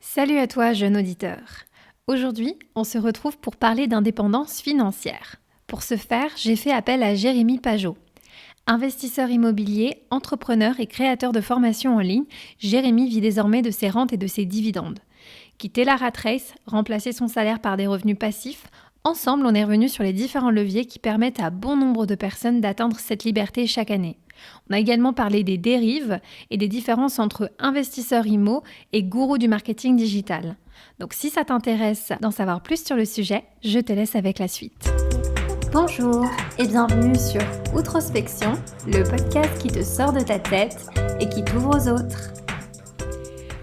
Salut à toi, jeune auditeur. Aujourd'hui, on se retrouve pour parler d'indépendance financière. Pour ce faire, j'ai fait appel à Jérémy Pajot. Investisseur immobilier, entrepreneur et créateur de formations en ligne, Jérémy vit désormais de ses rentes et de ses dividendes. Quitter la rat race, remplacer son salaire par des revenus passifs, ensemble on est revenu sur les différents leviers qui permettent à bon nombre de personnes d'atteindre cette liberté chaque année. On a également parlé des dérives et des différences entre investisseurs IMO et gourous du marketing digital. Donc si ça t'intéresse d'en savoir plus sur le sujet, je te laisse avec la suite. Bonjour et bienvenue sur Outrospection, le podcast qui te sort de ta tête et qui t'ouvre aux autres.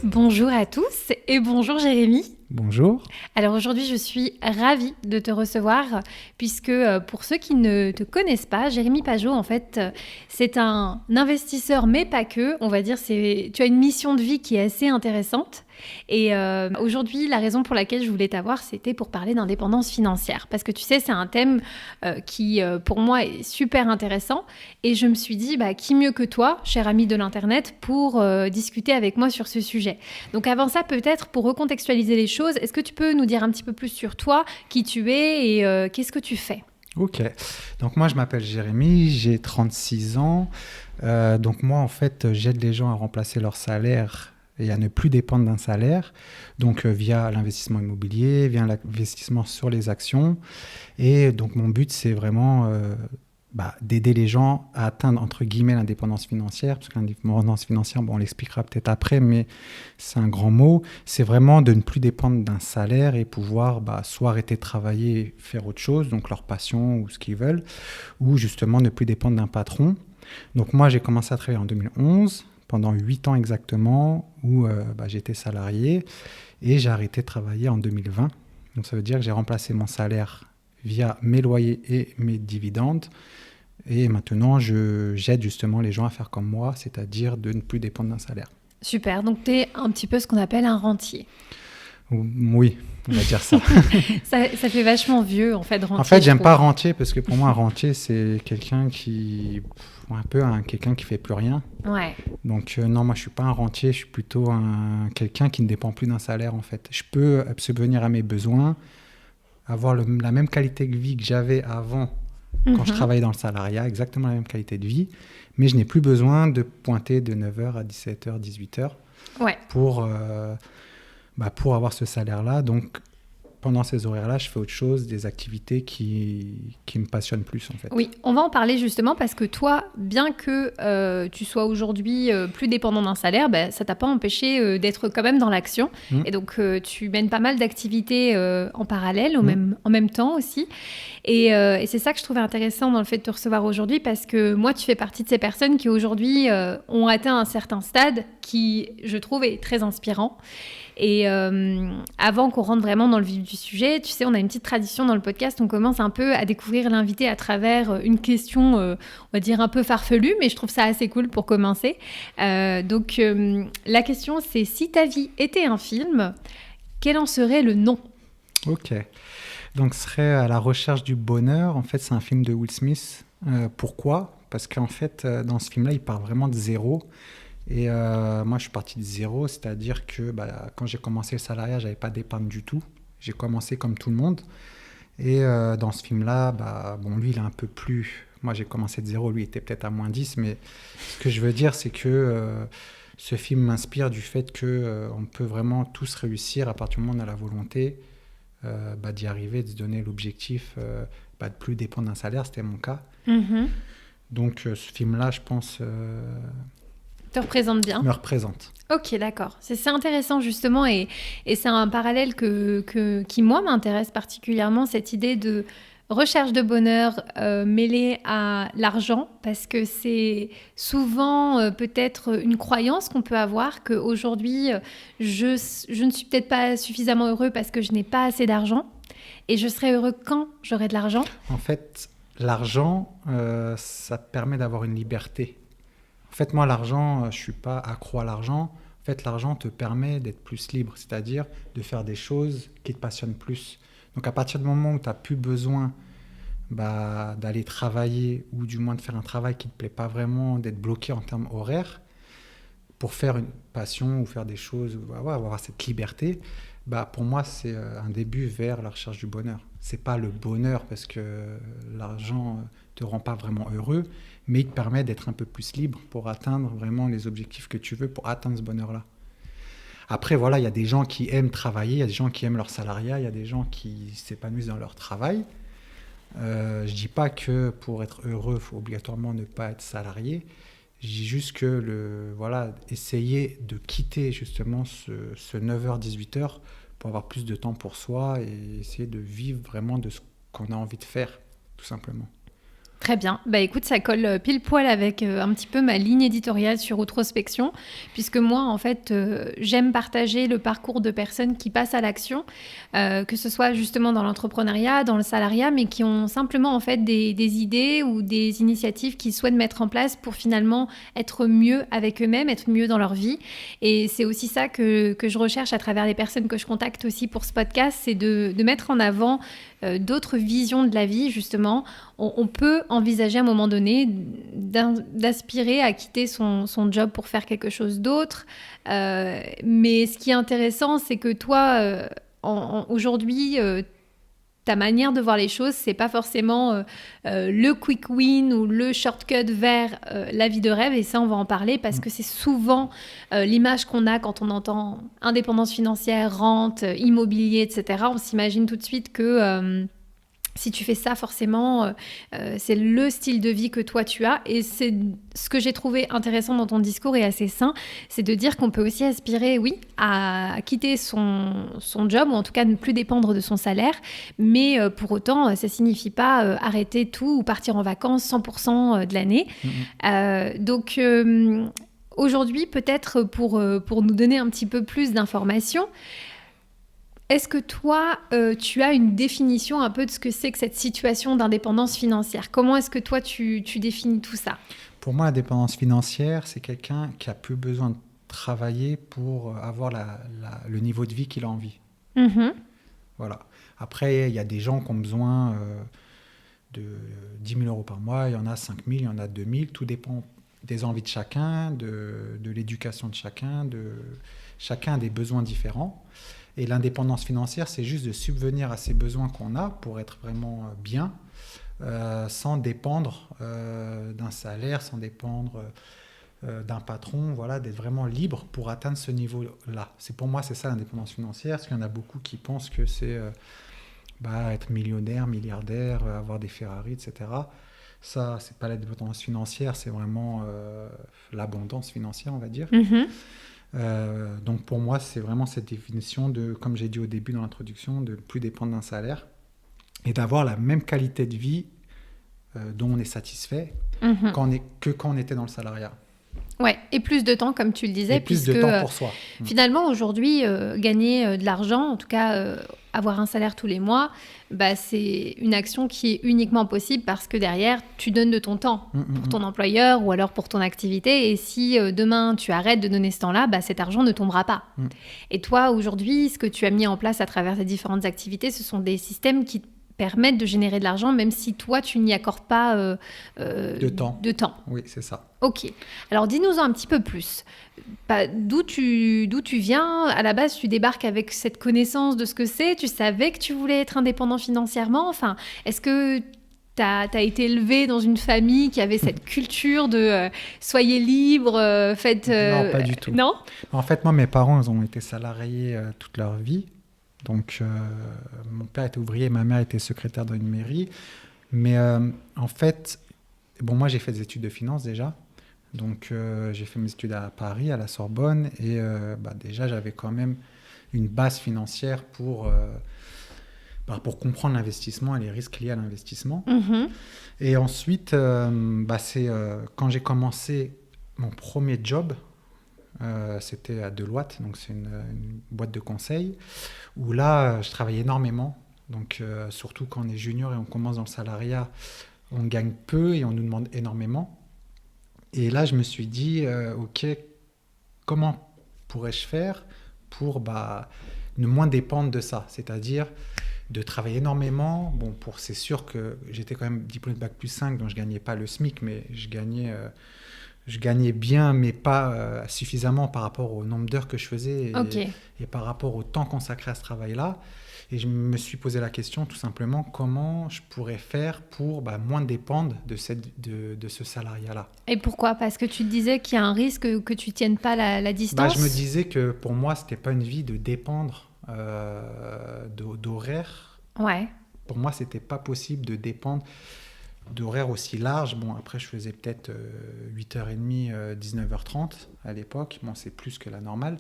Bonjour à tous et bonjour Jérémy. Bonjour. Alors aujourd'hui, je suis ravie de te recevoir puisque pour ceux qui ne te connaissent pas, Jérémy Pajot, en fait, c'est un investisseur, mais pas que. On va dire, tu as une mission de vie qui est assez intéressante. Et aujourd'hui, la raison pour laquelle je voulais t'avoir, c'était pour parler d'indépendance financière. Parce que tu sais, c'est un thème qui, pour moi, est super intéressant. Et je me suis dit, qui mieux que toi, cher ami de l'Internet, pour discuter avec moi sur ce sujet. Donc avant ça, peut-être pour recontextualiser les choses, est-ce que tu peux nous dire un petit peu plus sur toi, qui tu es et qu'est-ce que tu fais ? Ok, donc moi je m'appelle Jérémy, j'ai 36 ans. Donc moi en fait j'aide les gens à remplacer leur salaire et à ne plus dépendre d'un salaire, donc via l'investissement immobilier, via l'investissement sur les actions. Et donc mon but c'est vraiment d'aider les gens à atteindre entre guillemets l'indépendance financière, parce que l'indépendance financière, on l'expliquera peut-être après, mais c'est un grand mot. C'est vraiment de ne plus dépendre d'un salaire et pouvoir soit arrêter de travailler et faire autre chose, donc leur passion ou ce qu'ils veulent, ou justement ne plus dépendre d'un patron. Donc moi j'ai commencé à travailler en 2011, pendant 8 ans exactement, où j'étais salarié, et j'ai arrêté de travailler en 2020. Donc ça veut dire que j'ai remplacé mon salaire via mes loyers et mes dividendes. Et maintenant, j'aide justement les gens à faire comme moi, c'est-à-dire de ne plus dépendre d'un salaire. Super, donc tu es un petit peu ce qu'on appelle un rentier. Oui, on va dire ça. ça fait vachement vieux, en fait, rentier. En fait, j'aime pas rentier parce que pour moi, un rentier, c'est quelqu'un qui... quelqu'un qui fait plus rien. Ouais. Donc non, moi, je suis pas un rentier, je suis plutôt quelqu'un qui ne dépend plus d'un salaire, en fait. Je peux subvenir à mes besoins, avoir la même qualité de vie que j'avais avant quand je travaillais dans le salariat, exactement la même qualité de vie, mais je n'ai plus besoin de pointer de 9h à 17h, 18h pour avoir ce salaire-là. Donc, pendant ces horaires-là, je fais autre chose, des activités qui me passionnent plus, en fait. Oui, on va en parler justement parce que toi, bien que tu sois aujourd'hui plus dépendant d'un salaire, ça t'a pas empêché d'être quand même dans l'action. Et donc, tu mènes pas mal d'activités en parallèle, en même temps aussi. Et c'est ça que je trouvais intéressant dans le fait de te recevoir aujourd'hui parce que moi, tu fais partie de ces personnes qui aujourd'hui ont atteint un certain stade qui, je trouve, est très inspirant. Et avant qu'on rentre vraiment dans le vif du sujet, tu sais, on a une petite tradition dans le podcast, on commence un peu à découvrir l'invité à travers une question, on va dire un peu farfelue, mais je trouve ça assez cool pour commencer. Donc la question c'est, si ta vie était un film, quel en serait le nom ? Ok, donc ce serait À la recherche du bonheur. En fait, c'est un film de Will Smith. Pourquoi ? Parce qu'en fait, dans ce film-là, il part vraiment de zéro. Et moi, je suis parti de zéro, c'est-à-dire que quand j'ai commencé le salariat, je n'avais pas d'épargne du tout. J'ai commencé comme tout le monde. Et dans ce film-là, lui, il est un peu plus... Moi, j'ai commencé de zéro, lui, il était peut-être à moins 10. Mais ce que je veux dire, c'est que ce film m'inspire du fait qu'on peut vraiment tous réussir à partir du moment où on a la volonté d'y arriver, de se donner l'objectif de plus dépendre d'un salaire. C'était mon cas. Donc, ce film-là, je pense... te représente bien. Me représente. Ok, d'accord. C'est intéressant justement et c'est un parallèle qui moi m'intéresse particulièrement, cette idée de recherche de bonheur mêlée à l'argent, parce que c'est souvent peut-être une croyance qu'on peut avoir qu'aujourd'hui je ne suis peut-être pas suffisamment heureux parce que je n'ai pas assez d'argent et je serai heureux quand j'aurai de l'argent. En fait, l'argent, ça permet d'avoir une liberté. En fait, moi, l'argent, je ne suis pas accro à l'argent. En fait, l'argent te permet d'être plus libre, c'est-à-dire de faire des choses qui te passionnent plus. Donc, à partir du moment où tu n'as plus besoin d'aller travailler ou du moins de faire un travail qui ne te plaît pas vraiment, d'être bloqué en termes horaires, pour faire une passion ou faire des choses, ou avoir cette liberté, pour moi, c'est un début vers la recherche du bonheur. C'est pas le bonheur parce que l'argent te rend pas vraiment heureux, mais il te permet d'être un peu plus libre pour atteindre vraiment les objectifs que tu veux pour atteindre ce bonheur-là. Après, voilà, il y a des gens qui aiment travailler, il y a des gens qui aiment leur salariat, il y a des gens qui s'épanouissent dans leur travail. Je dis pas que pour être heureux, il faut obligatoirement ne pas être salarié. Je dis juste que essayer de quitter justement ce 9h-18h pour avoir plus de temps pour soi et essayer de vivre vraiment de ce qu'on a envie de faire, tout simplement. Très bien. Écoute, ça colle pile poil avec un petit peu ma ligne éditoriale sur Outrospection, puisque moi, en fait, j'aime partager le parcours de personnes qui passent à l'action, que ce soit justement dans l'entrepreneuriat, dans le salariat, mais qui ont simplement en fait des idées ou des initiatives qu'ils souhaitent mettre en place pour finalement être mieux avec eux-mêmes, être mieux dans leur vie. Et c'est aussi ça que je recherche à travers les personnes que je contacte aussi pour ce podcast, c'est de mettre en avant d'autres visions de la vie, justement. On peut envisager à un moment donné d'aspirer à quitter son job pour faire quelque chose d'autre. Mais ce qui est intéressant, c'est que toi, aujourd'hui, ta manière de voir les choses, c'est pas forcément le quick win ou le shortcut vers la vie de rêve. Et ça, on va en parler parce que c'est souvent l'image qu'on a quand on entend indépendance financière, rente, immobilier, etc. On s'imagine tout de suite que si tu fais ça, forcément, c'est le style de vie que toi tu as. Et c'est ce que j'ai trouvé intéressant dans ton discours et assez sain, c'est de dire qu'on peut aussi aspirer, oui, à quitter son job, ou en tout cas ne plus dépendre de son salaire. Mais pour autant, ça ne signifie pas arrêter tout ou partir en vacances 100% de l'année. Donc, aujourd'hui, peut-être pour nous donner un petit peu plus d'informations, est-ce que toi, tu as une définition un peu de ce que c'est que cette situation d'indépendance financière ? Comment est-ce que toi, tu définis tout ça ? Pour moi, l'indépendance financière, c'est quelqu'un qui n'a plus besoin de travailler pour avoir le niveau de vie qu'il a envie. Voilà. Après, il y a des gens qui ont besoin de 10 000 euros par mois, il y en a 5 000, il y en a 2 000. Tout dépend des envies de chacun, de l'éducation de chacun, chacun a des besoins différents. Et l'indépendance financière, c'est juste de subvenir à ces besoins qu'on a pour être vraiment bien, sans dépendre d'un salaire, sans dépendre d'un patron, voilà, d'être vraiment libre pour atteindre ce niveau-là. Pour moi, c'est ça l'indépendance financière, parce qu'il y en a beaucoup qui pensent que c'est être millionnaire, milliardaire, avoir des Ferrari, etc. Ça, c'est pas l'indépendance financière, c'est vraiment l'abondance financière, on va dire. Donc pour moi, c'est vraiment cette définition de, comme j'ai dit au début dans l'introduction, de ne plus dépendre d'un salaire et d'avoir la même qualité de vie dont on est satisfait quand on était dans le salariat. Ouais, et plus de temps, comme tu le disais. Et plus de temps pour soi. Finalement, aujourd'hui, gagner de l'argent, en tout cas avoir un salaire tous les mois, c'est une action qui est uniquement possible parce que derrière, tu donnes de ton temps pour ton employeur ou alors pour ton activité. Et si demain, tu arrêtes de donner ce temps-là, cet argent ne tombera pas. Et toi, aujourd'hui, ce que tu as mis en place à travers tes différentes activités, ce sont des systèmes qui te permettent de générer de l'argent, même si toi, tu n'y accordes pas de temps. Oui, c'est ça. Ok. Alors, dis-nous-en un petit peu plus. D'où tu viens ? À la base, tu débarques avec cette connaissance de ce que c'est. Tu savais que tu voulais être indépendant financièrement. Enfin, est-ce que tu as été élevé dans une famille qui avait cette culture de soyez libre, faites... Non, pas du tout. Non ? En fait, moi, mes parents, ils ont été salariés toute leur vie. Donc, mon père était ouvrier, ma mère était secrétaire dans une mairie. Mais en fait, moi, j'ai fait des études de finance déjà. Donc, j'ai fait mes études à Paris, à la Sorbonne. Et déjà, j'avais quand même une base financière pour comprendre l'investissement et les risques liés à l'investissement. Et ensuite, c'est quand j'ai commencé mon premier job, c'était à Deloitte, donc c'est une boîte de conseil, où là, je travaillais énormément. Donc, surtout quand on est junior et on commence dans le salariat, on gagne peu et on nous demande énormément. Et là, je me suis dit, OK, comment pourrais-je faire pour ne moins dépendre de ça ? C'est-à-dire de travailler énormément. Bon, c'est sûr que j'étais quand même diplômé de Bac+5, donc je ne gagnais pas le SMIC, mais je gagnais Je gagnais bien, mais pas suffisamment par rapport au nombre d'heures que je faisais Ok. et par rapport au temps consacré à ce travail-là. Et je me suis posé la question tout simplement comment je pourrais faire pour moins dépendre de ce salariat-là. Et pourquoi? Parce que tu te disais qu'il y a un risque que tu tiennes pas la Je me distance? disais que pour moi, c'était pas une vie de dépendre d'horaires. Ouais. Pour moi, c'était pas possible de dépendre d'horaires aussi larges. Bon, après, je faisais peut-être 8h30, 19h30 à l'époque. Bon, c'est plus que la normale.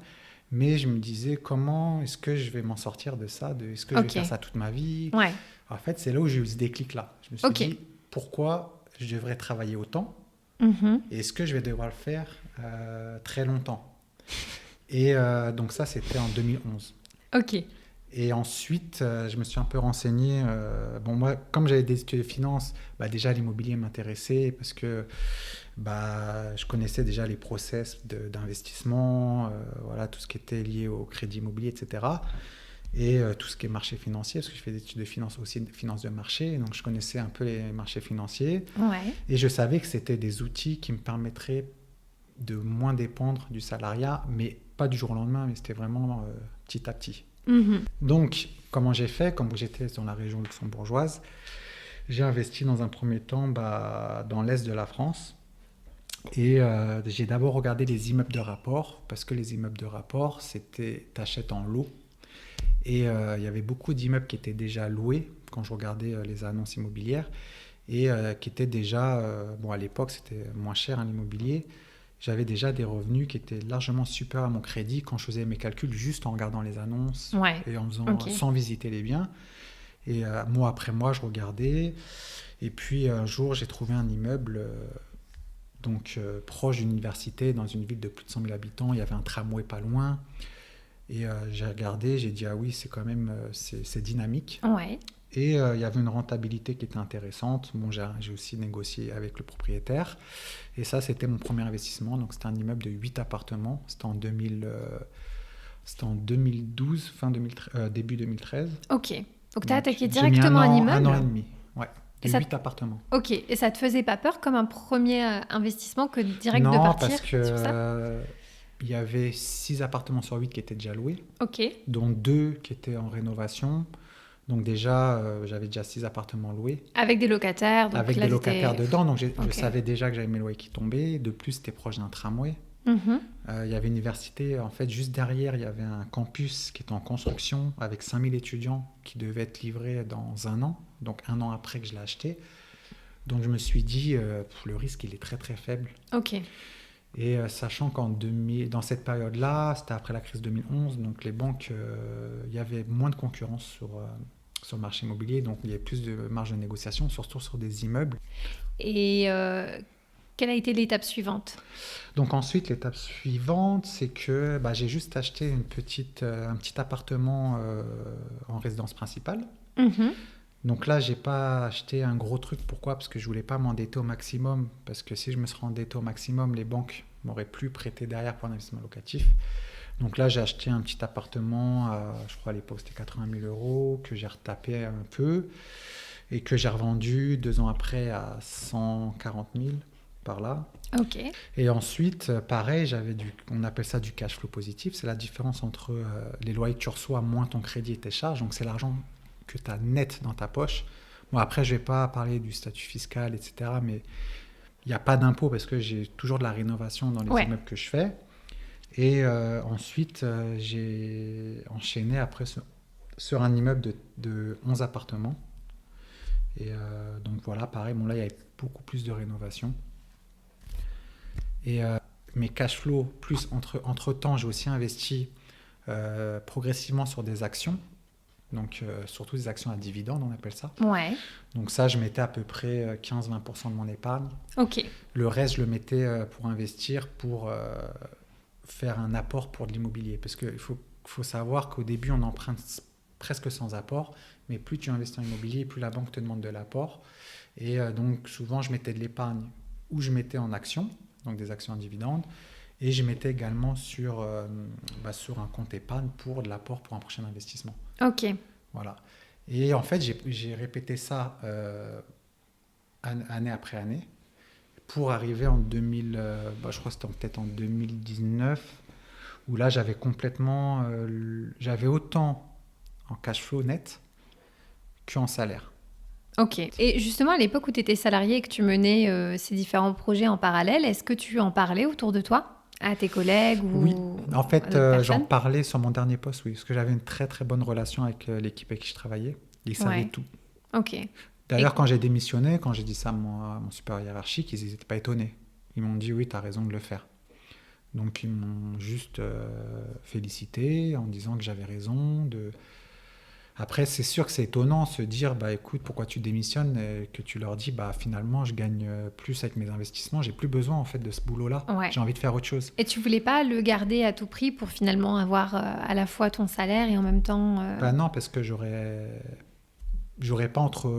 Mais je me disais, comment est-ce que je vais m'en sortir de ça? Est-ce que je vais Ok. faire ça toute ma vie? Ouais. En fait, c'est là où j'ai eu ce déclic-là. Je me suis Ok. dit, pourquoi je devrais travailler autant? Mhm. Et est-ce que je vais devoir le faire très longtemps? Et donc ça, c'était en 2011. Ok. Et ensuite, je me suis un peu renseigné. Bon, moi, comme j'avais des études de finance, déjà l'immobilier m'intéressait parce que je connaissais déjà les process d'investissement, voilà, tout ce qui était lié au crédit immobilier, etc. Et tout ce qui est marché financier, parce que je fais des études de finance aussi, de finance de marché, donc je connaissais un peu les marchés financiers. Ouais. Et je savais que c'était des outils qui me permettraient de moins dépendre du salariat, mais pas du jour au lendemain, mais c'était vraiment petit à petit. Mhm. Donc, comment j'ai fait? Comme j'étais dans la région luxembourgeoise, j'ai investi dans un premier temps dans l'est de la France. Et j'ai d'abord regardé les immeubles de rapport, parce que les immeubles de rapport, t'achètes en lot. Et il y avait beaucoup d'immeubles qui étaient déjà loués quand je regardais les annonces immobilières et qui étaient déjà, à l'époque c'était moins cher l'immobilier, j'avais déjà des revenus qui étaient largement supérieurs à mon crédit quand je faisais mes calculs juste en regardant les annonces Ouais. et en faisant, Ok. sans visiter les biens. Et mois après mois, je regardais. Et puis un jour, j'ai trouvé un immeuble proche d'une université dans une ville de plus de 100 000 habitants. Il y avait un tramway pas loin. Et j'ai regardé, j'ai dit, ah oui, c'est quand même c'est dynamique. Ouais. Et il y avait une rentabilité qui était intéressante. Bon, j'ai aussi négocié avec le propriétaire. Et ça, c'était mon premier investissement. Donc, c'était un immeuble de 8 appartements. C'était en 2012, début 2013. Ok. Donc, tu as Donc, attaqué j'ai mis directement un un an et immeuble. demi. Ouais, Et de ça, 8 appartements. ok. Et ça te faisait pas peur comme un premier investissement que direct de Non, partir parce que sur ça? il y avait 6 appartements sur 8 qui étaient déjà loués, Ok. dont 2 qui étaient en rénovation. Donc déjà, j'avais déjà 6 appartements loués, Avec des locataires. Donc avec là, des locataires c'était. dedans. Donc je Ok. savais déjà que j'avais mes loyers qui tombaient. De plus, c'était proche d'un tramway. Mhm. Il y avait une université, en fait, juste derrière, il y avait un campus qui était en construction avec 5000 étudiants qui devait être livré dans un an, donc un an après que je l'ai acheté. Donc je me suis dit, le risque, il est très très faible. Ok. Et sachant dans cette période-là, c'était après la crise 2011, donc les banques, il y avait moins de concurrence sur le marché immobilier, donc il y avait plus de marge de négociation, surtout sur des immeubles. Et quelle a été l'étape suivante? Donc ensuite, l'étape suivante, c'est que j'ai juste acheté un petit appartement en résidence principale. Mhm. Donc là, j'ai pas acheté un gros truc. Pourquoi? Parce que je voulais pas m'endetter au maximum. Parce que si je me serais endetté au maximum, les banques m'auraient plus prêté derrière pour un investissement locatif. Donc là, j'ai acheté un petit appartement, je crois à l'époque c'était 80 000 euros, que j'ai retapé un peu et que j'ai revendu 2 ans après à 140 000 par là. Ok. Et ensuite, pareil, on appelle ça du cash flow positif. C'est la différence entre les loyers que tu reçois moins ton crédit et tes charges. Donc c'est l'argent que tu as net dans ta poche. Bon, après, je ne vais pas parler du statut fiscal, etc. Mais il n'y a pas d'impôt parce que j'ai toujours de la rénovation dans les Ouais. immeubles que je fais. Et ensuite, j'ai enchaîné après sur un immeuble de 11 appartements. Et donc voilà, pareil, bon, là, il y avait beaucoup plus de rénovation. Et mes cash flows, plus entre-temps, j'ai aussi investi progressivement sur des actions. Donc surtout des actions à dividendes, on appelle ça. Ouais. Donc ça, je mettais à peu près 15-20% de mon épargne. Ok. Le reste, je le mettais pour investir, pour faire un apport pour de l'immobilier. Parce qu'il faut savoir qu'au début, on emprunte presque sans apport, mais plus tu investis en immobilier, plus la banque te demande de l'apport. Et donc souvent, je mettais de l'épargne ou je mettais en actions, donc des actions à dividendes, et je mettais également sur un compte épargne pour de l'apport pour un prochain investissement. Ok. Voilà. Et en fait, j'ai répété ça année après année. pour arriver en 2000, je crois que c'était peut-être en 2019, où là, j'avais complètement, j'avais autant en cash flow net qu'en salaire. Ok. Et justement, à l'époque où tu étais salarié et que tu menais ces différents projets en parallèle, est-ce que tu en parlais autour de toi, à tes collègues ou Oui, en à fait, d'autres j'en personnes? parlais sur mon dernier poste, oui, parce que j'avais une très très bonne relation avec l'équipe avec qui je travaillais. Ils savaient Ouais. tout. Ok. D'ailleurs, Et quand j'ai démissionné, quand j'ai dit ça à mon supérieur hiérarchique, ils n'étaient pas étonnés. Ils m'ont dit oui, tu as raison de le faire. Donc ils m'ont juste félicité en disant que j'avais raison. Après, c'est sûr que c'est étonnant de se dire, bah écoute, pourquoi tu démissionnes et que tu leur dis, bah finalement, je gagne plus avec mes investissements, j'ai plus besoin en fait de ce boulot-là. ouais. J'ai envie de faire autre chose. Et tu voulais pas le garder à tout prix pour finalement avoir à la fois ton salaire et en même temps. Bah non, parce que j'aurais pas entre.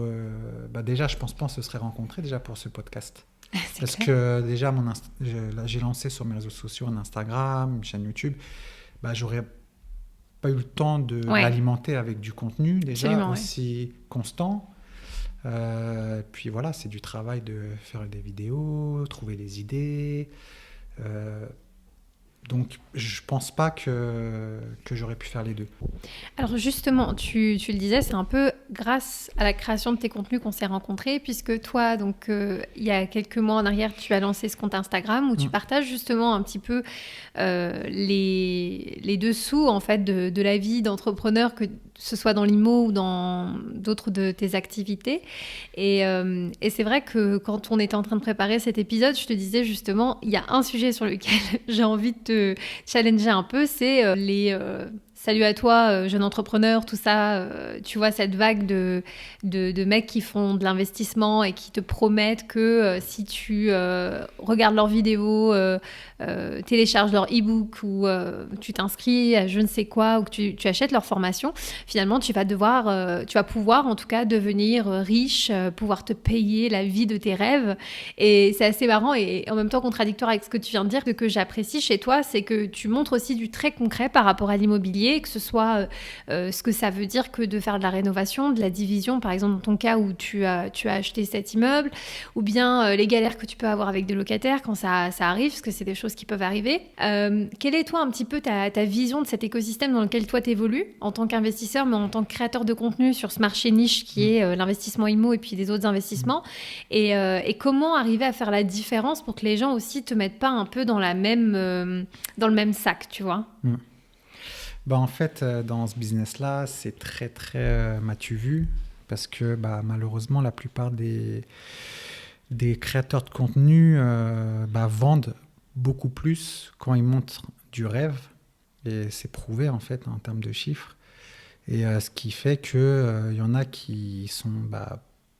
Déjà, je pense pas qu'on se serait rencontrés déjà pour ce podcast. C'est Parce clair. que déjà, là, j'ai lancé sur mes réseaux sociaux un Instagram, une chaîne YouTube. Bah, j'aurais pas eu le temps de Ouais, l'alimenter avec du contenu déjà absolument, ouais. aussi constant. Puis voilà, c'est du travail de faire des vidéos, trouver des idées. Euh, donc, je pense pas que j'aurais pu faire les deux. Alors justement, tu le disais, c'est un peu grâce à la création de tes contenus qu'on s'est rencontrés, puisque toi, donc il y a quelques mois en arrière, tu as lancé ce compte Instagram où tu Mm. partages justement un petit peu les dessous en fait de la vie d'entrepreneur, que ce soit dans l'IMO ou dans d'autres de tes activités. Et c'est vrai que quand on était en train de préparer cet épisode, je te disais justement, il y a un sujet sur lequel j'ai envie de te challenger un peu, c'est salut à toi, jeune entrepreneur, tout ça. Tu vois, cette vague de mecs qui font de l'investissement et qui te promettent que si tu regardes leurs vidéos, télécharges leur e-book ou tu t'inscris à je ne sais quoi ou que tu achètes leur formation, finalement, tu vas pouvoir en tout cas devenir riche, pouvoir te payer la vie de tes rêves. Et c'est assez marrant et en même temps contradictoire avec ce que tu viens de dire. Ce que j'apprécie chez toi, c'est que tu montres aussi du très concret par rapport à l'immobilier, que ce soit ce que ça veut dire que de faire de la rénovation, de la division, par exemple dans ton cas où tu as acheté cet immeuble, ou bien les galères que tu peux avoir avec des locataires quand ça arrive, parce que c'est des choses qui peuvent arriver. Quelle est toi un petit peu ta vision de cet écosystème dans lequel toi t'évolues en tant qu'investisseur, mais en tant que créateur de contenu sur ce marché niche qui Mm. est l'investissement immo et puis des autres Mm. investissements, et comment arriver à faire la différence pour que les gens aussi te mettent pas un peu dans le même sac, tu vois? Mm. En fait, dans ce business-là, c'est très, très m'as-tu vu parce que malheureusement, la plupart des créateurs de contenu vendent beaucoup plus quand ils montrent du rêve. Et c'est prouvé, en fait, en termes de chiffres. Et ce qui fait qu'il y en a qui sont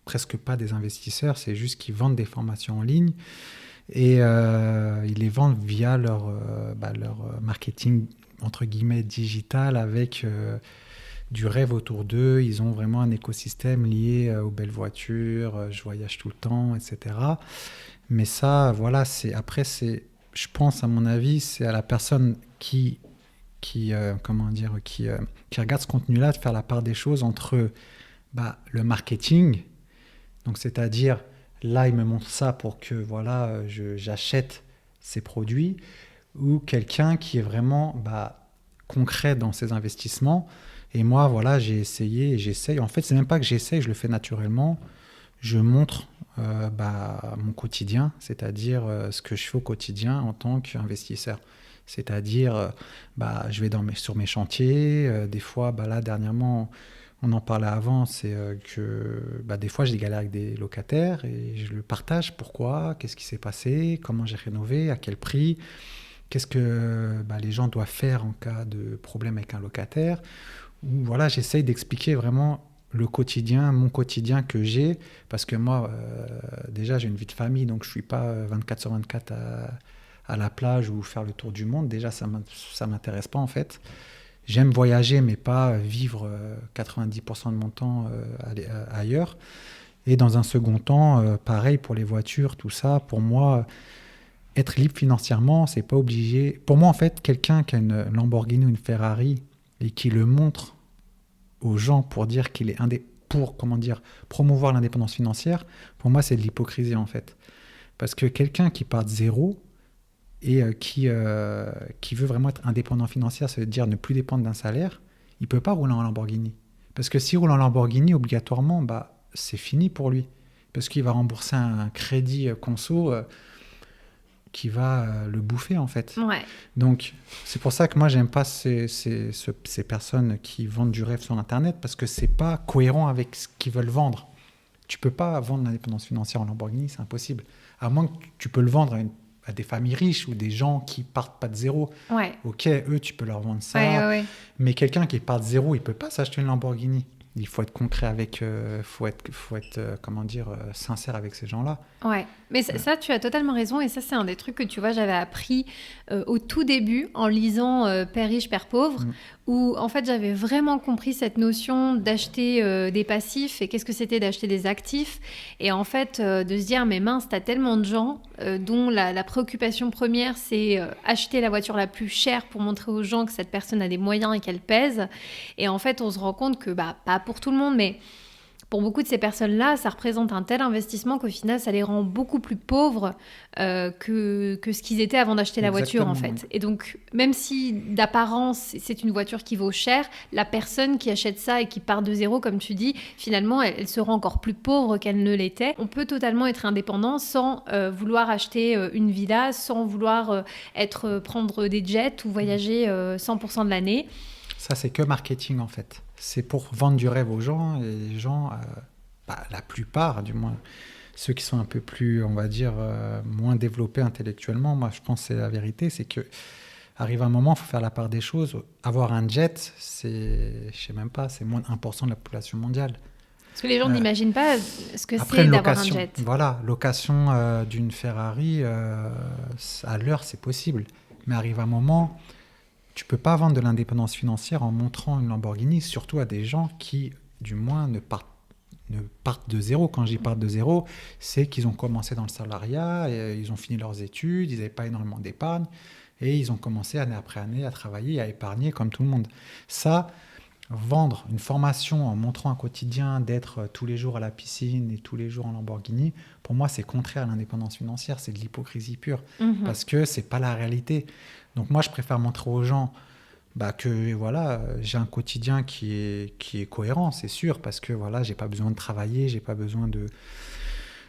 presque pas des investisseurs, c'est juste qu'ils vendent des formations en ligne et ils les vendent via leur marketing entre guillemets digital avec du rêve autour d'eux. Ils ont vraiment un écosystème lié aux belles voitures, je voyage tout le temps, etc. Mais ça, voilà, je pense à mon avis, c'est à la personne qui regarde ce contenu-là de faire la part des choses entre le marketing, donc c'est-à-dire là il me montre ça pour que voilà j'achète ces produits, ou quelqu'un qui est vraiment concret dans ses investissements. Et moi voilà, j'ai essayé et j'essaye, en fait c'est même pas que j'essaye, je le fais naturellement. Je montre mon quotidien, c'est-à-dire ce que je fais au quotidien en tant qu'investisseur. C'est-à-dire, je vais sur mes chantiers. Des fois, là, dernièrement, on en parlait avant, c'est que des fois, j'ai des galères avec des locataires et je le partage. Pourquoi? Qu'est-ce qui s'est passé? Comment j'ai rénové? À quel prix? Qu'est-ce que les gens doivent faire en cas de problème avec un locataire? Ou voilà, j'essaye d'expliquer vraiment le quotidien, mon quotidien que j'ai. Parce que moi, déjà, j'ai une vie de famille, donc je ne suis pas 24 sur 24 à la plage ou faire le tour du monde. Déjà, ça ne m'intéresse pas en fait. J'aime voyager, mais pas vivre 90% de mon temps ailleurs. Et dans un second temps, pareil pour les voitures, tout ça, pour moi, être libre financièrement, c'est pas obligé. Pour moi, en fait, quelqu'un qui a une Lamborghini ou une Ferrari et qui le montre aux gens pour dire qu'il est promouvoir l'indépendance financière, pour moi, c'est de l'hypocrisie en fait. Parce que quelqu'un qui part de zéro et qui veut vraiment être indépendant financier, ça veut dire ne plus dépendre d'un salaire, il ne peut pas rouler en Lamborghini. Parce que s'il roule en Lamborghini, obligatoirement, c'est fini pour lui. Parce qu'il va rembourser un crédit conso qui va le bouffer, en fait. Ouais. Donc, c'est pour ça que moi, j'aime pas ces personnes qui vendent du rêve sur Internet, parce que c'est pas cohérent avec ce qu'ils veulent vendre. Tu peux pas vendre l'indépendance financière en Lamborghini, c'est impossible. À moins que tu peux le vendre à des familles riches ou des gens qui partent pas de zéro. Ouais. Ok, eux, tu peux leur vendre ça. Ouais. Mais quelqu'un qui part de zéro, il peut pas s'acheter une Lamborghini. Il faut être concret avec, faut être sincère avec ces gens-là. Ouais, mais ça, tu as totalement raison. Et ça, c'est un des trucs que, tu vois, j'avais appris au tout début en lisant Père riche, Père pauvre, où, en fait, j'avais vraiment compris cette notion d'acheter des passifs et qu'est-ce que c'était d'acheter des actifs. Et en fait, de se dire, mais mince, t'as tellement de gens dont la préoccupation première, c'est acheter la voiture la plus chère pour montrer aux gens que cette personne a des moyens et qu'elle pèse. Et en fait, on se rend compte que, pas pour tout le monde, mais pour beaucoup de ces personnes-là, ça représente un tel investissement qu'au final, ça les rend beaucoup plus pauvres que ce qu'ils étaient avant d'acheter la voiture, en fait. Et donc, même si d'apparence, c'est une voiture qui vaut cher, la personne qui achète ça et qui part de zéro, comme tu dis, finalement, elle se rend encore plus pauvre qu'elle ne l'était. On peut totalement être indépendant sans vouloir acheter une villa, sans vouloir prendre des jets ou voyager 100% de l'année. Ça, c'est que marketing, en fait. C'est pour vendre du rêve aux gens, et les gens, la plupart du moins, ceux qui sont un peu plus, on va dire, moins développés intellectuellement, moi je pense que c'est la vérité, c'est que arrive un moment, il faut faire la part des choses. Avoir un jet, c'est, je sais même pas, c'est moins de 1% de la population mondiale. Parce que les gens n'imaginent pas ce que Après, c'est d'avoir un jet. Voilà, location d'une Ferrari, à l'heure, c'est possible. Mais arrive un moment... Tu ne peux pas vendre de l'indépendance financière en montrant une Lamborghini, surtout à des gens qui, du moins, ne partent de zéro. Quand j'y partent de zéro, c'est qu'ils ont commencé dans le salariat, et ils ont fini leurs études, ils n'avaient pas énormément d'épargne, et ils ont commencé année après année à travailler, à épargner comme tout le monde. Ça, vendre une formation en montrant un quotidien d'être tous les jours à la piscine et tous les jours en Lamborghini, pour moi, c'est contraire à l'indépendance financière, c'est de l'hypocrisie pure, parce que ce n'est pas la réalité. Donc moi, je préfère montrer aux gens que voilà, j'ai un quotidien qui est cohérent, c'est sûr, parce que voilà, j'ai pas besoin de travailler, j'ai pas besoin de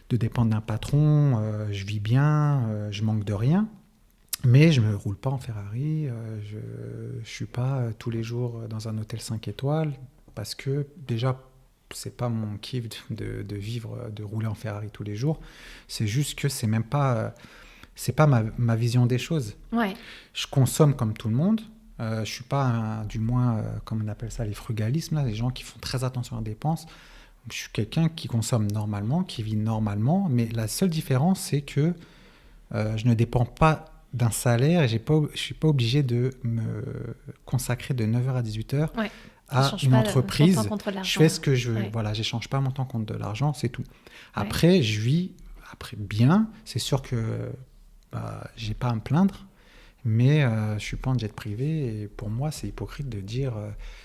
dépendre d'un patron, je vis bien, je manque de rien, mais je me roule pas en Ferrari, je suis pas tous les jours dans un hôtel 5 étoiles, parce que déjà, c'est pas mon kiff de vivre, de rouler en Ferrari tous les jours, c'est juste que c'est même pas... c'est pas ma vision des choses. Ouais. Je consomme comme tout le monde. Je suis pas, du moins, comme on appelle ça, les frugalismes, là, les gens qui font très attention aux dépenses. Je suis quelqu'un qui consomme normalement, qui vit normalement, mais la seule différence, c'est que je ne dépends pas d'un salaire et je ne suis pas obligé de me consacrer de 9h à 18h à une entreprise. Je fais ce que je veux. Voilà, je n'échange pas mon temps contre de l'argent, c'est tout. Après, je vis bien. C'est sûr que j'ai pas à me plaindre, mais je suis pas en jet privé, et pour moi c'est hypocrite de dire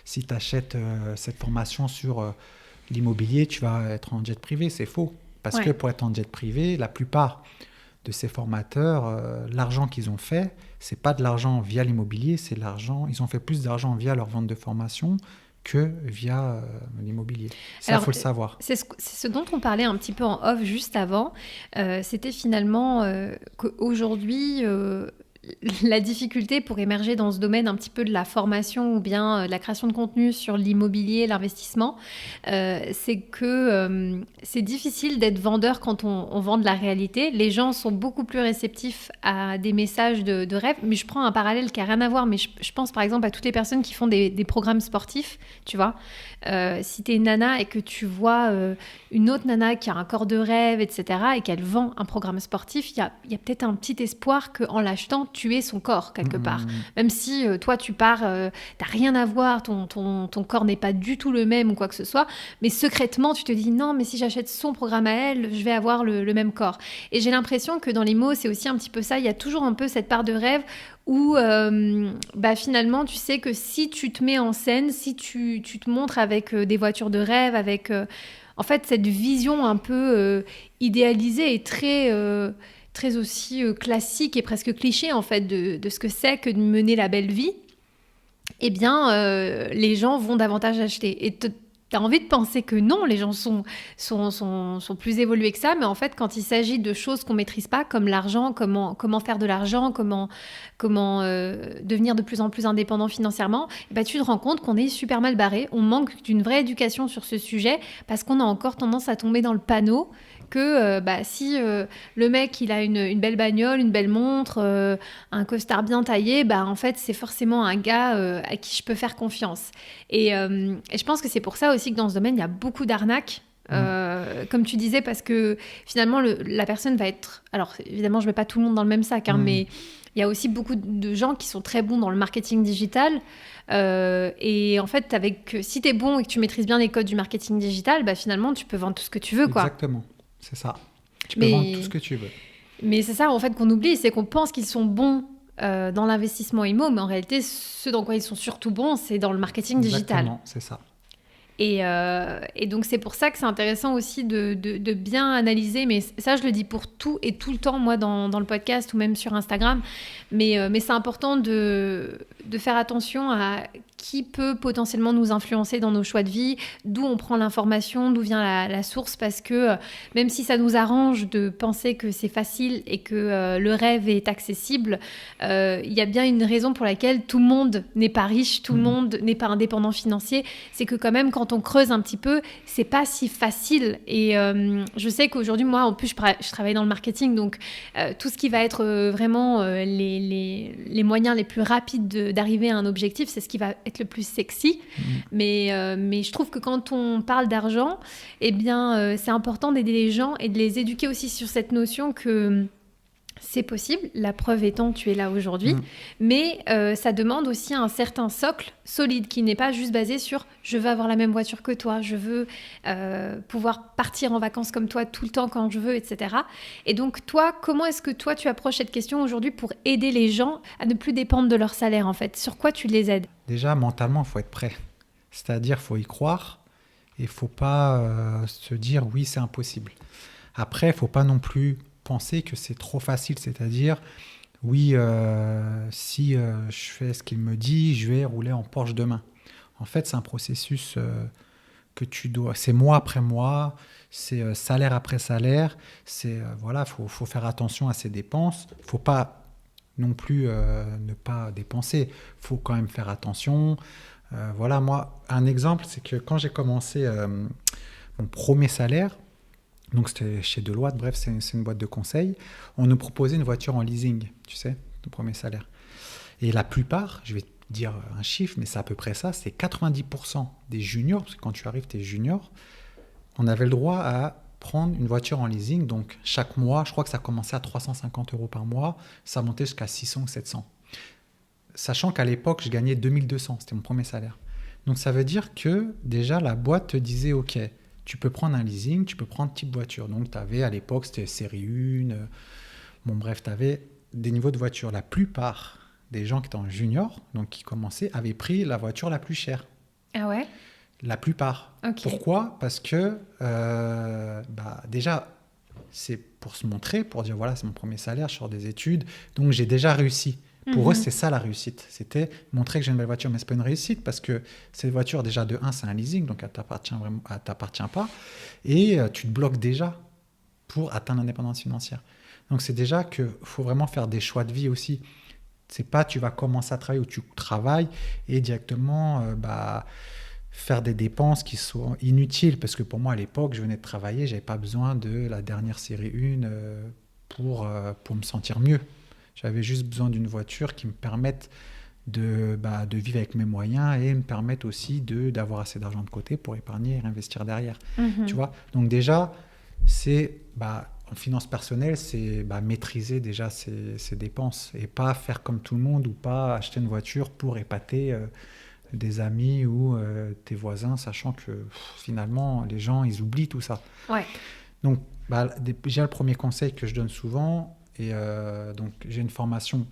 si tu achètes cette formation sur l'immobilier, tu vas être en jet privé. C'est faux, parce que pour être en jet privé, la plupart de ces formateurs, l'argent qu'ils ont fait, c'est pas de l'argent via l'immobilier, c'est l'argent, ils ont fait plus d'argent via leur vente de formation que via l'immobilier. Ça, il faut le savoir. C'est ce dont on parlait un petit peu en off juste avant. C'était finalement qu'aujourd'hui, la difficulté pour émerger dans ce domaine un petit peu de la formation ou bien de la création de contenu sur l'immobilier, l'investissement, c'est que c'est difficile d'être vendeur quand on vend de la réalité. Les gens sont beaucoup plus réceptifs à des messages de rêve. Mais je prends un parallèle qui n'a rien à voir, mais je pense par exemple à toutes les personnes qui font des programmes sportifs, tu vois. Si tu es une nana et que tu vois une autre nana qui a un corps de rêve, etc., et qu'elle vend un programme sportif, il y a peut-être un petit espoir qu'en l'achetant, tu aies son corps quelque part. Même si toi, tu pars, t'as rien à voir, ton corps n'est pas du tout le même ou quoi que ce soit, mais secrètement, tu te dis non, mais si j'achète son programme à elle, je vais avoir le même corps. Et j'ai l'impression que dans les mots, c'est aussi un petit peu ça. Il y a toujours un peu cette part de rêve où finalement tu sais que si tu te mets en scène, si tu te montres avec des voitures de rêve, avec en fait, cette vision un peu idéalisée et très aussi classique et presque cliché, en fait, de ce que c'est que de mener la belle vie, eh bien, les gens vont davantage acheter. Et t'as envie de penser que non, les gens sont plus évolués que ça, mais en fait, quand il s'agit de choses qu'on maîtrise pas, comme l'argent, comment faire de l'argent, comment devenir de plus en plus indépendant financièrement, eh ben, tu te rends compte qu'on est super mal barré. On manque d'une vraie éducation sur ce sujet parce qu'on a encore tendance à tomber dans le panneau que si le mec il a une belle bagnole, une belle montre, un costard bien taillé, en fait c'est forcément un gars à qui je peux faire confiance. Et je pense que c'est pour ça aussi que dans ce domaine il y a beaucoup d'arnaques. Comme tu disais, parce que finalement la personne va être... Alors évidemment je mets pas tout le monde dans le même sac, mais il y a aussi beaucoup de gens qui sont très bons dans le marketing digital. Et en fait, si tu es bon et que tu maîtrises bien les codes du marketing digital, finalement tu peux vendre tout ce que tu veux, quoi. Exactement, c'est ça. Tu peux vendre tout ce que tu veux. Mais c'est ça en fait qu'on oublie, c'est qu'on pense qu'ils sont bons dans l'investissement IMO, mais en réalité, ce dans quoi ils sont surtout bons, c'est dans le marketing digital. Exactement, c'est ça. Et donc, c'est pour ça que c'est intéressant aussi de bien analyser. Mais ça, je le dis pour tout et tout le temps, moi, dans le podcast ou même sur Instagram. Mais c'est important de faire attention à qui peut potentiellement nous influencer dans nos choix de vie, d'où on prend l'information, d'où vient la source. Parce que même si ça nous arrange de penser que c'est facile et que le rêve est accessible, il y a bien une raison pour laquelle tout le monde n'est pas riche, tout le monde n'est pas indépendant financier. C'est que quand même, quand on creuse un petit peu, c'est pas si facile. Et je sais qu'aujourd'hui, moi, en plus, je travaille dans le marketing, donc tout ce qui va être vraiment les moyens les plus rapides d'arriver à un objectif, c'est ce qui va être le plus sexy. Mais je trouve que quand on parle d'argent, eh bien, c'est important d'aider les gens et de les éduquer aussi sur cette notion que c'est possible, la preuve étant tu es là aujourd'hui, mais ça demande aussi un certain socle solide qui n'est pas juste basé sur je veux avoir la même voiture que toi, je veux pouvoir partir en vacances comme toi tout le temps quand je veux, etc. Et donc toi, comment est-ce que toi tu approches cette question aujourd'hui pour aider les gens à ne plus dépendre de leur salaire en fait? Sur quoi tu les aides? Déjà, mentalement, il faut être prêt. C'est-à-dire, il faut y croire et il ne faut pas se dire oui, c'est impossible. Après, il ne faut pas non plus penser que c'est trop facile, c'est-à-dire oui, si je fais ce qu'il me dit, je vais rouler en Porsche demain. En fait, c'est un processus que tu dois, c'est mois après mois, c'est salaire après salaire, c'est voilà, faut faire attention à ses dépenses, faut pas non plus ne pas dépenser, faut quand même faire attention. Voilà, moi, un exemple, c'est que quand j'ai commencé mon premier salaire, donc c'était chez Deloitte, bref, c'est une boîte de conseil. On nous proposait une voiture en leasing, tu sais, ton premier salaire. Et la plupart, je vais te dire un chiffre, mais c'est à peu près ça, c'est 90% des juniors, parce que quand tu arrives, tu es junior, on avait le droit à prendre une voiture en leasing. Donc chaque mois, je crois que ça commençait à 350 € par mois, ça montait jusqu'à 600 ou 700. Sachant qu'à l'époque, je gagnais 2200, c'était mon premier salaire. Donc ça veut dire que déjà, la boîte te disait, OK, tu peux prendre un leasing, tu peux prendre type voiture. Donc, tu avais à l'époque, c'était série 1. Bon, bref, tu avais des niveaux de voiture. La plupart des gens qui étaient en junior, donc qui commençaient, avaient pris la voiture la plus chère. Ah ouais? La plupart. Okay. Pourquoi? Parce que, déjà, c'est pour se montrer, pour dire, voilà, c'est mon premier salaire, je sors des études, donc j'ai déjà réussi. Pour eux, c'est ça la réussite. C'était montrer que j'ai une belle voiture, mais ce n'est pas une réussite parce que cette voiture, déjà de 1, c'est un leasing, donc elle ne t'appartient pas. Et tu te bloques déjà pour atteindre l'indépendance financière. Donc c'est déjà qu'il faut vraiment faire des choix de vie aussi. C'est pas tu vas commencer à travailler ou tu travailles et directement faire des dépenses qui sont inutiles. Parce que pour moi, à l'époque, je venais de travailler, je n'avais pas besoin de la dernière série 1 pour me sentir mieux. J'avais juste besoin d'une voiture qui me permette de vivre avec mes moyens et me permette aussi d'avoir assez d'argent de côté pour épargner et réinvestir derrière. Tu vois? Donc déjà, c'est en finance personnelle, c'est maîtriser déjà ses dépenses et pas faire comme tout le monde ou pas acheter une voiture pour épater des amis ou tes voisins, sachant que finalement, les gens, ils oublient tout ça. Ouais. Donc, déjà, le premier conseil que je donne souvent... Et donc, j'ai une formation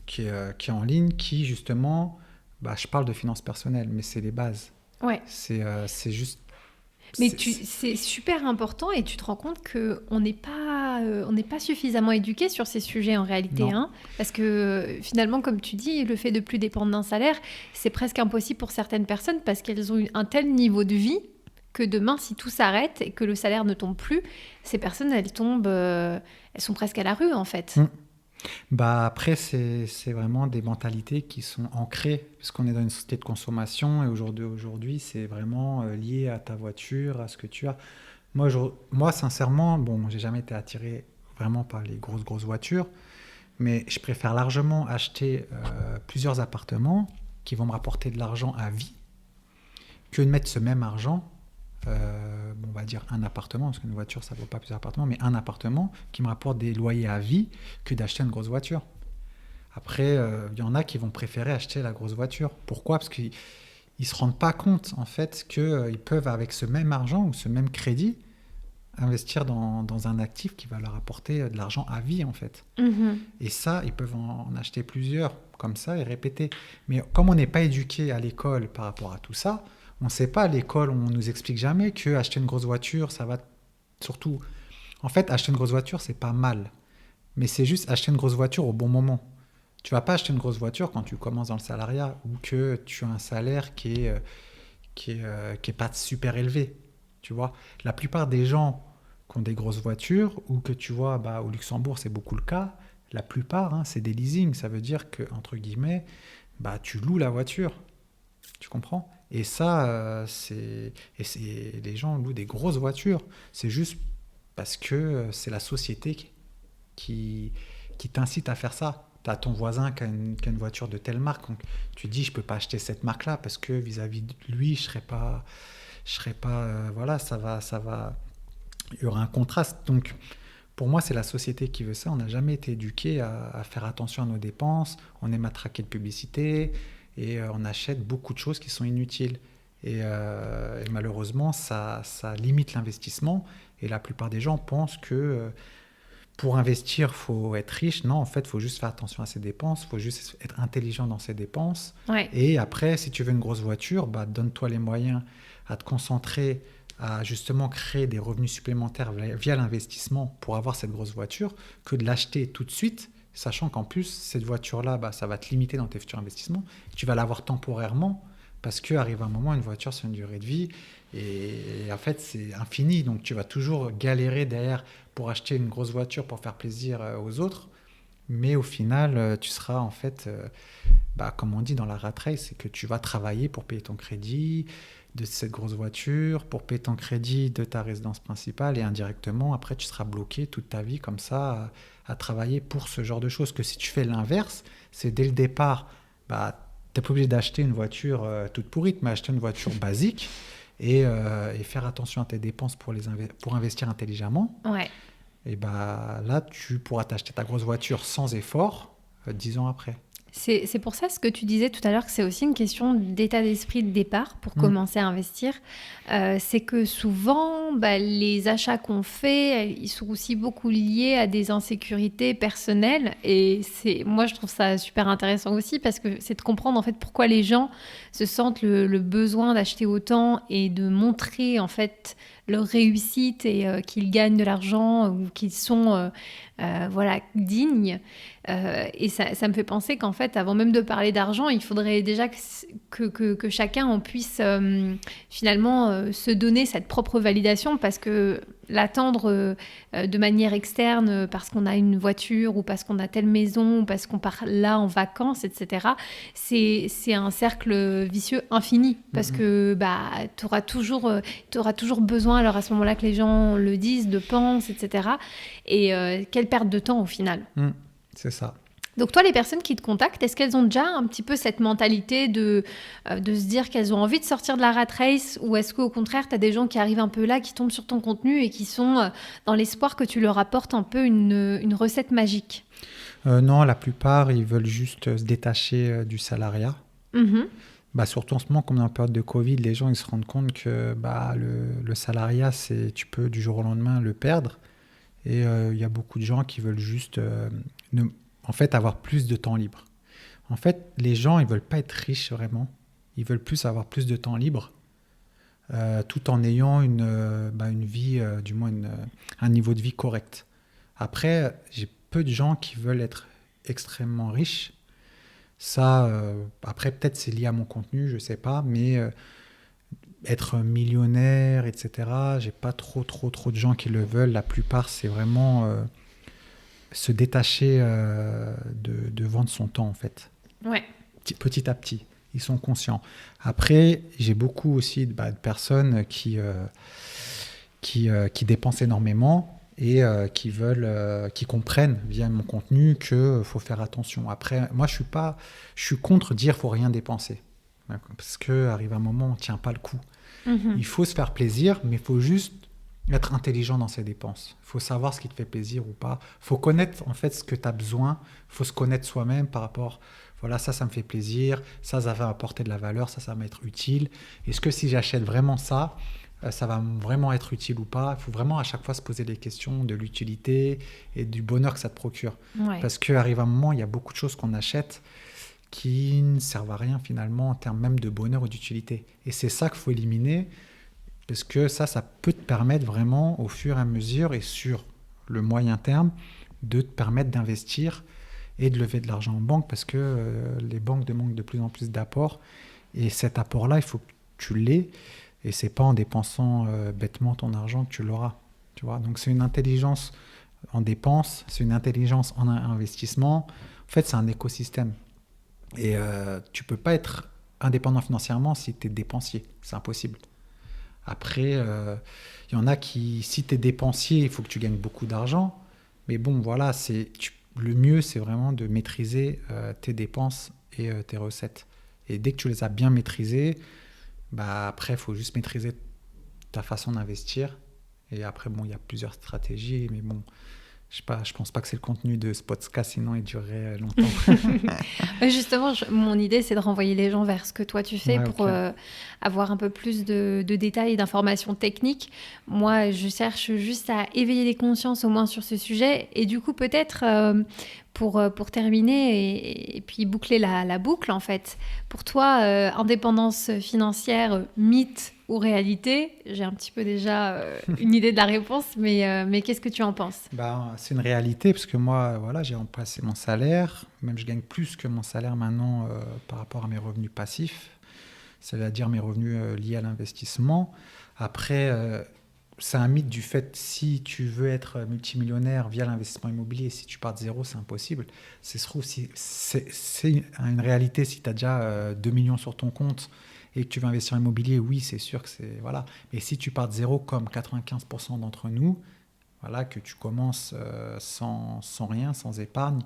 qui est en ligne qui, justement, je parle de finances personnelles, mais c'est les bases. Ouais. C'est juste... Mais C'est- c'est super important et tu te rends compte qu'on n'est pas suffisamment éduqué sur ces sujets en réalité. Non. Hein, parce que finalement, comme tu dis, le fait de plus dépendre d'un salaire, c'est presque impossible pour certaines personnes parce qu'elles ont un tel niveau de vie que demain, si tout s'arrête et que le salaire ne tombe plus, ces personnes, elles sont presque à la rue en fait. Mm. Bah après, c'est vraiment des mentalités qui sont ancrées, puisqu'on est dans une société de consommation et aujourd'hui, c'est vraiment lié à ta voiture, à ce que tu as. Moi sincèrement, bon, j'ai jamais été attiré vraiment par les grosses voitures, mais je préfère largement acheter plusieurs appartements qui vont me rapporter de l'argent à vie que de mettre ce même argent, bon, on va dire un appartement, parce qu'une voiture ça vaut pas plusieurs appartements, mais un appartement qui me rapporte des loyers à vie que d'acheter une grosse voiture. Après, il y en a qui vont préférer acheter la grosse voiture. Pourquoi? Parce qu'ils ne se rendent pas compte en fait qu'ils peuvent avec ce même argent ou ce même crédit investir dans un actif qui va leur apporter de l'argent à vie en fait. Mhm. Et ça, ils peuvent en acheter plusieurs comme ça et répéter. Mais comme on n'est pas éduqué à l'école par rapport à tout ça, on ne sait pas à l'école, on nous explique jamais que acheter une grosse voiture, ça va surtout. En fait, acheter une grosse voiture, c'est pas mal. Mais c'est juste acheter une grosse voiture au bon moment. Tu vas pas acheter une grosse voiture quand tu commences dans le salariat ou que tu as un salaire qui est pas super élevé. Tu vois, la plupart des gens qui ont des grosses voitures ou que tu vois, bah, au Luxembourg, c'est beaucoup le cas. La plupart, hein, c'est des leasing. Ça veut dire que entre guillemets, bah, tu loues la voiture. Tu comprends? Et ça, les gens louent des grosses voitures. C'est juste parce que c'est la société qui, qui t'incite à faire ça. Tu as ton voisin qui a une voiture de telle marque. Donc, tu te dis, je peux pas acheter cette marque-là parce que vis-à-vis de lui, je serais pas, voilà, ça va, il y aura un contraste. Donc, pour moi, c'est la société qui veut ça. On n'a jamais été éduqué à faire attention à nos dépenses. On aime attraquer de publicité et on achète beaucoup de choses qui sont inutiles. Et malheureusement, ça limite l'investissement. Et la plupart des gens pensent que pour investir, il faut être riche. Non, en fait, il faut juste faire attention à ses dépenses. Il faut juste être intelligent dans ses dépenses. Ouais. Et après, si tu veux une grosse voiture, bah, donne-toi les moyens à te concentrer, à justement créer des revenus supplémentaires via l'investissement pour avoir cette grosse voiture, que de l'acheter tout de suite, sachant qu'en plus, cette voiture-là, bah, ça va te limiter dans tes futurs investissements. Tu vas l'avoir temporairement, parce qu'arrive un moment, une voiture, c'est une durée de vie, et en fait, c'est infini. Donc, tu vas toujours galérer derrière pour acheter une grosse voiture pour faire plaisir aux autres. Mais au final, tu seras en fait, bah, comme on dit dans la rat race, c'est que tu vas travailler pour payer ton crédit de cette grosse voiture, pour payer ton crédit de ta résidence principale, et indirectement, après, tu seras bloqué toute ta vie comme ça à travailler pour ce genre de choses. Que si tu fais l'inverse, c'est dès le départ, bah, tu n'es pas obligé d'acheter une voiture toute pourrite, mais acheter une voiture basique et faire attention à tes dépenses pour investir intelligemment. Ouais. Et bah, là, tu pourras t'acheter ta grosse voiture sans effort 10 ans après. C'est pour ça ce que tu disais tout à l'heure, que c'est aussi une question d'état d'esprit de départ pour commencer à investir. C'est que souvent, bah, les achats qu'on fait, ils sont aussi beaucoup liés à des insécurités personnelles. Et moi, je trouve ça super intéressant aussi parce que c'est de comprendre en fait pourquoi les gens se sentent le besoin d'acheter autant et de montrer en fait leur réussite et qu'ils gagnent de l'argent ou qu'ils sont voilà, dignes. Et ça me fait penser qu'en fait, avant même de parler d'argent, il faudrait déjà que chacun en puisse finalement se donner cette propre validation parce que l'attendre de manière externe parce qu'on a une voiture ou parce qu'on a telle maison ou parce qu'on part là en vacances, etc., c'est un cercle vicieux infini parce que bah, tu auras toujours besoin alors à ce moment-là que les gens le disent, le pensent, etc. Et quelle perte de temps au final. C'est ça. Donc toi, les personnes qui te contactent, est-ce qu'elles ont déjà un petit peu cette mentalité de se dire qu'elles ont envie de sortir de la rat race ou est-ce qu'au contraire, tu as des gens qui arrivent un peu là, qui tombent sur ton contenu et qui sont dans l'espoir que tu leur apportes un peu une recette magique? Non, la plupart, ils veulent juste se détacher du salariat. Bah, surtout en ce moment, comme dans la période de Covid, les gens ils se rendent compte que bah, le salariat, tu peux du jour au lendemain le perdre. Et il y a beaucoup de gens qui veulent juste en fait, avoir plus de temps libre. En fait, les gens, ils veulent pas être riches vraiment. Ils veulent plus avoir plus de temps libre. tout en ayant une vie, du moins un niveau de vie correct. Après, j'ai peu de gens qui veulent être extrêmement riches. Ça, après, peut-être c'est lié à mon contenu, je ne sais pas, mais être millionnaire, etc., j'ai pas trop de gens qui le veulent. La plupart, c'est vraiment se détacher de vendre son temps, en fait. Ouais. Petit à petit. Ils sont conscients. Après, j'ai beaucoup aussi de personnes qui dépensent énormément et qui comprennent via mon contenu qu'il faut faire attention. Après, moi, je suis contre dire qu'il ne faut rien dépenser. Parce qu'arrive un moment où on ne tient pas le coup. Il faut se faire plaisir, mais il faut juste être intelligent dans ses dépenses. Il faut savoir ce qui te fait plaisir ou pas. Il faut connaître en fait ce que tu as besoin. Il faut se connaître soi-même par rapport, voilà, ça me fait plaisir, ça va apporter de la valeur, ça va m'être utile. Est-ce que si j'achète vraiment ça, ça va vraiment être utile ou pas? Il faut vraiment à chaque fois se poser des questions de l'utilité et du bonheur que ça te procure. Ouais. Parce qu'arrive un moment, il y a beaucoup de choses qu'on achète qui ne servent à rien finalement en termes même de bonheur ou d'utilité. Et c'est ça qu'il faut éliminer, parce que ça peut te permettre vraiment au fur et à mesure et sur le moyen terme de te permettre d'investir et de lever de l'argent en banque, parce que les banques demandent de plus en plus d'apports. Et cet apport-là, il faut que tu l'aies, et c'est pas en dépensant bêtement ton argent que tu l'auras. Tu vois. Donc c'est une intelligence en dépense, c'est une intelligence en investissement. En fait, c'est un écosystème. Et tu peux pas être indépendant financièrement si tu es dépensier. C'est impossible. Après, y en a qui, si tu es dépensier, il faut que tu gagnes beaucoup d'argent. Mais bon, voilà, le mieux, c'est vraiment de maîtriser tes dépenses et tes recettes. Et dès que tu les as bien maîtrisées, après, il faut juste maîtriser ta façon d'investir. Et après, bon, il y a plusieurs stratégies, mais bon, je pense pas que c'est le contenu de ce podcast, sinon il durerait longtemps. Justement, mon idée, c'est de renvoyer les gens vers ce que toi tu fais pour avoir un peu plus de détails et d'informations techniques. Moi, je cherche juste à éveiller les consciences au moins sur ce sujet. Et du coup, peut-être pour terminer et puis boucler la boucle, en fait. Pour toi, indépendance financière, mythe ou réalité? J'ai un petit peu déjà une idée de la réponse, mais qu'est-ce que tu en penses? C'est une réalité, parce que moi, voilà, j'ai remplacé mon salaire. Même je gagne plus que mon salaire maintenant par rapport à mes revenus passifs, c'est-à-dire mes revenus liés à l'investissement. Après, c'est un mythe du fait, si tu veux être multimillionnaire via l'investissement immobilier, si tu pars de zéro, c'est impossible. C'est une réalité si tu as déjà 2 millions sur ton compte et que tu veux investir en immobilier, oui, c'est sûr que c'est... Voilà. Mais si tu pars de zéro, comme 95% d'entre nous, voilà, que tu commences sans rien, sans épargne,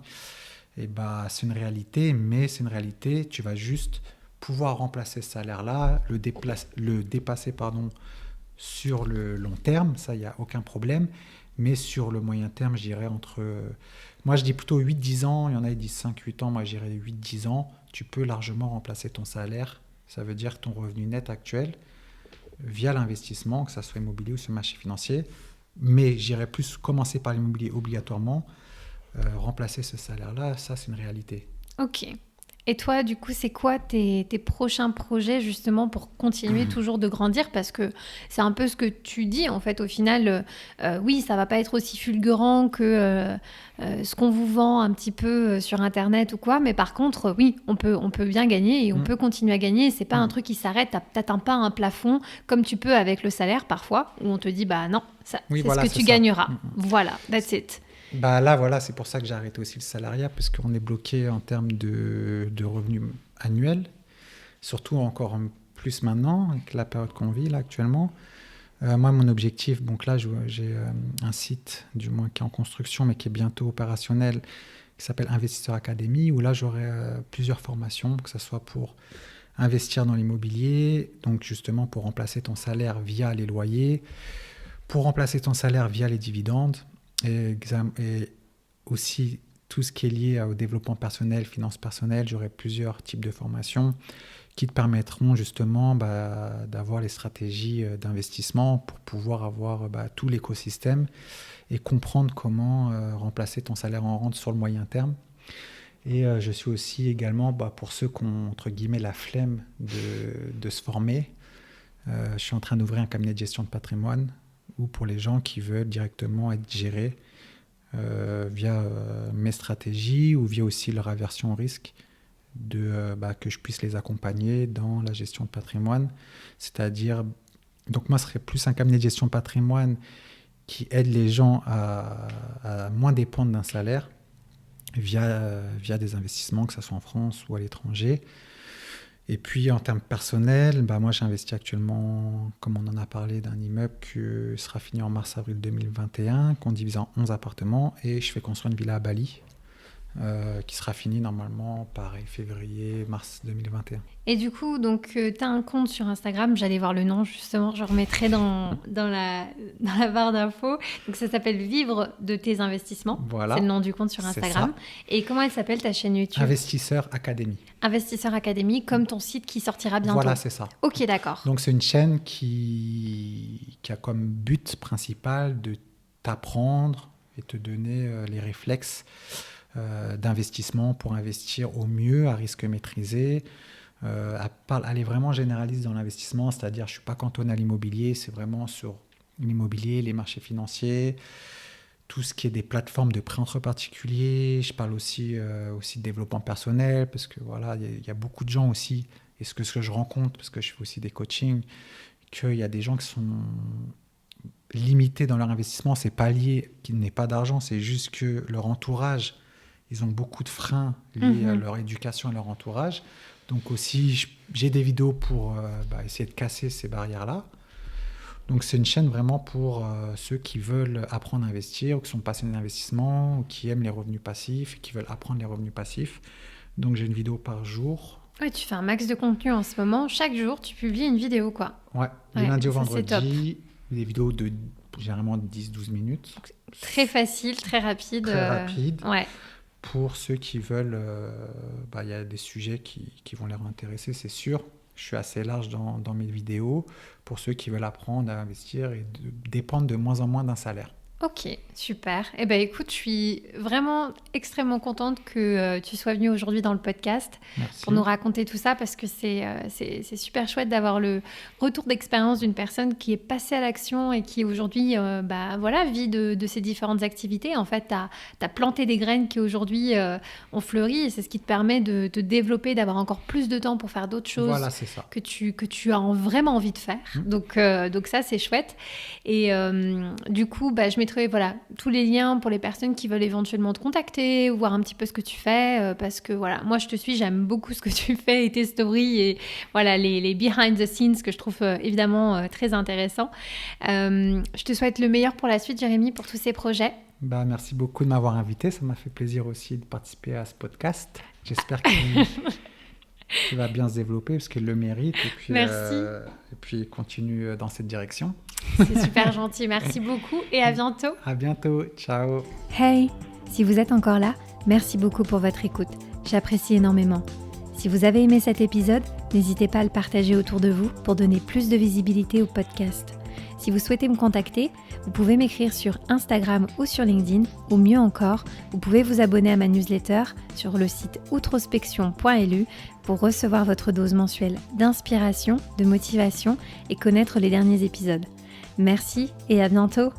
et c'est une réalité, mais c'est une réalité, tu vas juste pouvoir remplacer ce salaire-là, le dépasser, sur le long terme, ça, il n'y a aucun problème, mais sur le moyen terme, je dirais moi, je dis plutôt 8-10 ans, il y en a qui disent 5-8 ans, moi, je dirais 8-10 ans, tu peux largement remplacer ton salaire. Ça veut dire ton revenu net actuel via l'investissement, que ça soit immobilier ou sur le marché financier. Mais j'irais plus commencer par l'immobilier obligatoirement, remplacer ce salaire-là, ça c'est une réalité. Ok. Et toi, du coup, c'est quoi tes prochains projets justement pour continuer toujours de grandir? Parce que c'est un peu ce que tu dis en fait. Au final, oui, ça va pas être aussi fulgurant que ce qu'on vous vend un petit peu sur Internet ou quoi. Mais par contre, oui, on peut bien gagner et on peut continuer à gagner. C'est pas un truc qui s'arrête. T'atteins pas un plafond comme tu peux avec le salaire parfois, où on te dit bah non, ça, oui, c'est voilà, ce que tu gagneras. Voilà, that's it. Là, voilà, c'est pour ça que j'ai arrêté aussi le salariat, parce qu'on est bloqué en termes de revenus annuels, surtout encore plus maintenant, avec la période qu'on vit là actuellement. Moi, mon objectif, donc là, j'ai un site, du moins qui est en construction, mais qui est bientôt opérationnel, qui s'appelle Investisseur Academy, où là, j'aurai plusieurs formations, que ce soit pour investir dans l'immobilier, donc justement pour remplacer ton salaire via les loyers, pour remplacer ton salaire via les dividendes, et aussi tout ce qui est lié au développement personnel, finances personnelles. J'aurai plusieurs types de formations qui te permettront justement d'avoir les stratégies d'investissement pour pouvoir avoir tout l'écosystème et comprendre comment remplacer ton salaire en rente sur le moyen terme. Et je suis aussi également, pour ceux qui ont entre guillemets la flemme de se former, Je suis en train d'ouvrir un cabinet de gestion de patrimoine ou pour les gens qui veulent directement être gérés via mes stratégies ou via aussi leur aversion au risque, que je puisse les accompagner dans la gestion de patrimoine. C'est-à-dire, donc moi, ce serait plus un cabinet de gestion de patrimoine qui aide les gens à moins dépendre d'un salaire via des investissements, que ce soit en France ou à l'étranger. Et puis en termes personnels, moi j'investis actuellement, comme on en a parlé, d'un immeuble qui sera fini en mars-avril 2021, qu'on divise en 11 appartements, et je fais construire une villa à Bali, qui sera finie normalement pareil, février-mars 2021. Et du coup, donc, tu as un compte sur Instagram, j'allais voir le nom justement, je remettrai dans la barre d'infos. Donc ça s'appelle Vivre de tes investissements, voilà, c'est le nom du compte sur Instagram. Et comment elle s'appelle ta chaîne YouTube? Investisseur Academy. Investisseur Academy, comme ton site qui sortira bientôt. Voilà, c'est ça. Ok, d'accord. Donc c'est une chaîne qui a comme but principal de t'apprendre et te donner les réflexes d'investissement pour investir au mieux, à risque maîtrisé. Elle est vraiment généraliste dans l'investissement, c'est-à-dire je ne suis pas cantonné à l'immobilier, c'est vraiment sur l'immobilier, les marchés financiers, tout ce qui est des plateformes de prêt entre particuliers. Je parle aussi de développement personnel, parce que voilà, il y a beaucoup de gens aussi, et ce que je rencontre, parce que je fais aussi des coachings, qu'il y a des gens qui sont limités dans leur investissement. C'est pas lié qu'ils n'aient pas d'argent, c'est juste que leur entourage, ils ont beaucoup de freins liés à leur éducation et leur entourage. Donc aussi, j'ai des vidéos pour essayer de casser ces barrières-là. Donc c'est une chaîne vraiment pour ceux qui veulent apprendre à investir, ou qui sont passionnés d'investissement, ou qui aiment les revenus passifs, et qui veulent apprendre les revenus passifs. Donc j'ai une vidéo par jour. Ouais, tu fais un max de contenu en ce moment. Chaque jour, tu publies une vidéo, quoi. Ouais, du lundi au vendredi, des vidéos de généralement 10-12 minutes. Donc, très facile, très rapide. Très rapide. Ouais. Pour ceux qui veulent, y a des sujets qui vont les intéresser, c'est sûr. Je suis assez large dans mes vidéos pour ceux qui veulent apprendre à investir et dépendre de moins en moins d'un salaire. Ok, super. Eh ben, écoute, je suis vraiment extrêmement contente que tu sois venue aujourd'hui dans le podcast. Merci. Pour nous raconter tout ça, parce que c'est super chouette d'avoir le retour d'expérience d'une personne qui est passée à l'action et qui aujourd'hui vit de ses différentes activités. En fait, tu as planté des graines qui aujourd'hui ont fleuri, et c'est ce qui te permet de te développer, d'avoir encore plus de temps pour faire d'autres choses, voilà, c'est ça, que tu as vraiment envie de faire. Donc ça, c'est chouette. Et du coup, je mettrai tous les liens pour les personnes qui veulent éventuellement te contacter ou voir un petit peu ce que tu fais, parce que voilà, moi je te suis, j'aime beaucoup ce que tu fais et tes stories et voilà les behind the scenes que je trouve évidemment très intéressants. Je te souhaite le meilleur pour la suite, Jérémy, pour tous ces projets. Merci beaucoup de m'avoir invité, ça m'a fait plaisir aussi de participer à ce podcast. J'espère qu'il va bien se développer parce qu'il le mérite, et puis, merci. Et puis continue dans cette direction. C'est super gentil, merci beaucoup et à bientôt. À bientôt, ciao. Hey, si vous êtes encore là, merci beaucoup pour votre écoute, j'apprécie énormément. Si vous avez aimé cet épisode, n'hésitez pas à le partager autour de vous pour donner plus de visibilité au podcast. Si vous souhaitez me contacter, vous pouvez m'écrire sur Instagram ou sur LinkedIn, ou mieux encore, vous pouvez vous abonner à ma newsletter sur le site outrospection.lu pour recevoir votre dose mensuelle d'inspiration, de motivation et connaître les derniers épisodes. Merci et à bientôt!